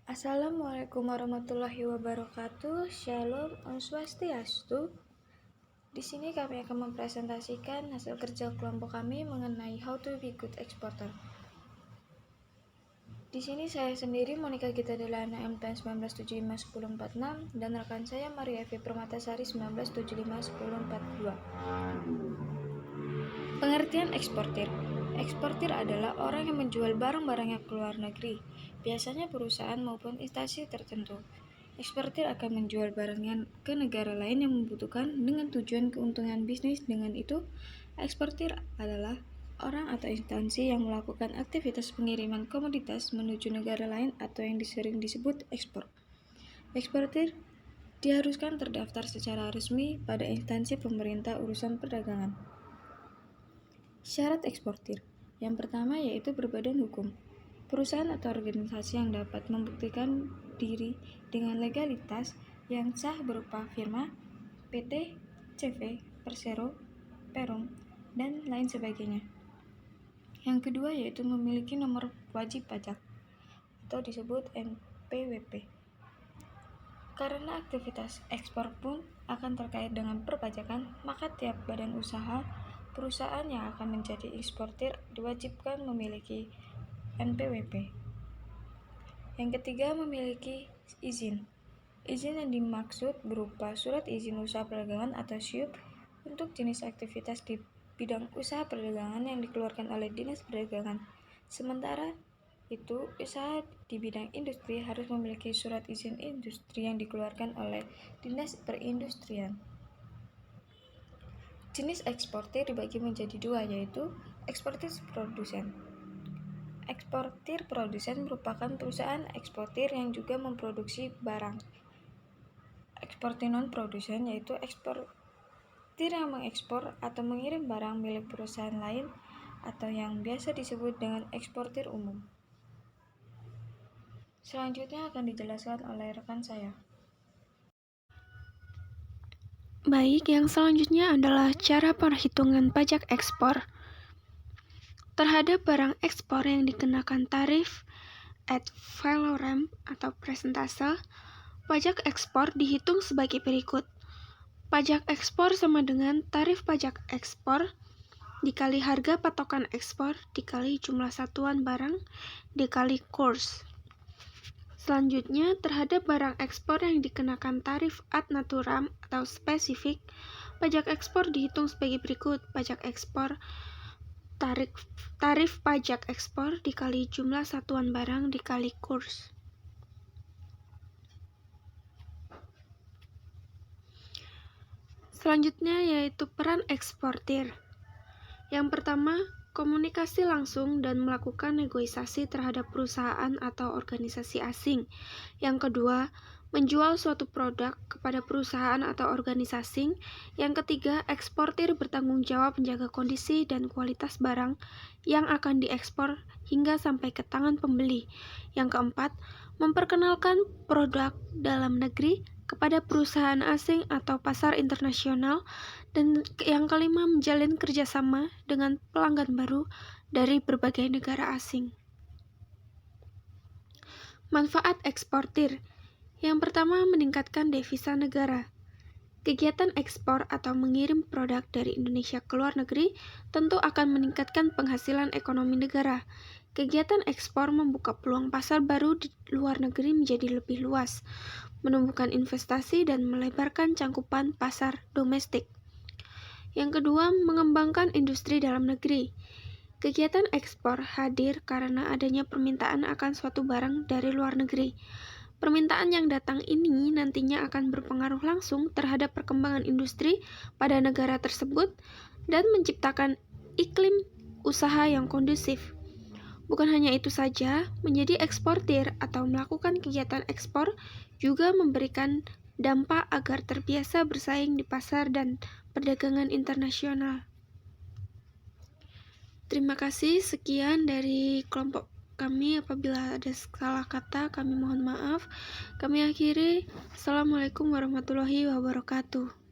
Assalamualaikum warahmatullahi wabarakatuh. Shalom, Om Swastiastu. Di sini kami akan mempresentasikan hasil kerja kelompok kami mengenai how to be good exporter. Di sini saya sendiri Monica Gita Delana MPN 19751046 dan rekan saya Maria Evi Permatasari 19751042. Pengertian eksportir. Eksportir adalah orang yang menjual barang-barangnya ke luar negeri, biasanya perusahaan maupun instansi tertentu. Eksportir akan menjual barangnya ke negara lain yang membutuhkan dengan tujuan keuntungan bisnis. Dengan itu, eksportir adalah orang atau instansi yang melakukan aktivitas pengiriman komoditas menuju negara lain atau yang sering disebut ekspor. Eksportir diharuskan terdaftar secara resmi pada instansi pemerintah urusan perdagangan. Syarat eksportir. Yang pertama yaitu berbadan hukum. Perusahaan atau organisasi yang dapat membuktikan diri dengan legalitas yang sah berupa firma, PT, CV, Persero, Perum, dan lain sebagainya. Yang kedua yaitu memiliki nomor wajib pajak atau disebut NPWP. Karena aktivitas ekspor pun akan terkait dengan perpajakan, maka tiap badan usaha perusahaan yang akan menjadi eksportir diwajibkan memiliki NPWP. Yang ketiga, memiliki izin. Izin yang dimaksud berupa surat izin usaha perdagangan atau SIUP untuk jenis aktivitas di bidang usaha perdagangan yang dikeluarkan oleh Dinas Perdagangan. Sementara itu, usaha di bidang industri harus memiliki surat izin industri yang dikeluarkan oleh Dinas Perindustrian. Jenis eksportir dibagi menjadi dua, yaitu eksportir produsen. Eksportir produsen merupakan perusahaan eksportir yang juga memproduksi barang. Eksportir non-produsen yaitu eksportir yang mengekspor atau mengirim barang milik perusahaan lain atau yang biasa disebut dengan eksportir umum. Selanjutnya akan dijelaskan oleh rekan saya. Baik, yang selanjutnya adalah cara perhitungan pajak ekspor. Terhadap barang ekspor yang dikenakan tarif ad valorem atau persentase, pajak ekspor dihitung sebagai berikut. Pajak ekspor sama dengan tarif pajak ekspor dikali harga patokan ekspor dikali jumlah satuan barang dikali kurs. Selanjutnya, terhadap barang ekspor yang dikenakan tarif ad naturam atau spesifik, pajak ekspor dihitung sebagai berikut. Pajak ekspor tarif pajak ekspor dikali jumlah satuan barang dikali kurs. Selanjutnya yaitu peran eksportir. Yang pertama, komunikasi langsung dan melakukan negosiasi terhadap perusahaan atau organisasi asing. Yang kedua, menjual suatu produk kepada perusahaan atau organisasi. Yang ketiga, eksportir bertanggung jawab menjaga kondisi dan kualitas barang yang akan diekspor hingga sampai ke tangan pembeli. Yang keempat, memperkenalkan produk dalam negeri kepada perusahaan asing atau pasar internasional. Dan yang kelima, menjalin kerjasama dengan pelanggan baru dari berbagai negara asing. Manfaat eksportir. Yang pertama, meningkatkan devisa negara. Kegiatan ekspor atau mengirim produk dari Indonesia ke luar negeri tentu akan meningkatkan penghasilan ekonomi negara. Kegiatan ekspor membuka peluang pasar baru di luar negeri menjadi lebih luas, menumbuhkan investasi dan melebarkan cangkupan pasar domestik. Yang kedua, mengembangkan industri dalam negeri. Kegiatan ekspor hadir karena adanya permintaan akan suatu barang dari luar negeri. Permintaan yang datang ini nantinya akan berpengaruh langsung terhadap perkembangan industri pada negara tersebut dan menciptakan iklim usaha yang kondusif. Bukan hanya itu saja, menjadi eksportir atau melakukan kegiatan ekspor juga memberikan dampak agar terbiasa bersaing di pasar dan perdagangan internasional. Terima kasih, sekian dari kelompok kami. Apabila ada salah kata, kami mohon maaf. Kami akhiri. Assalamualaikum warahmatullahi wabarakatuh.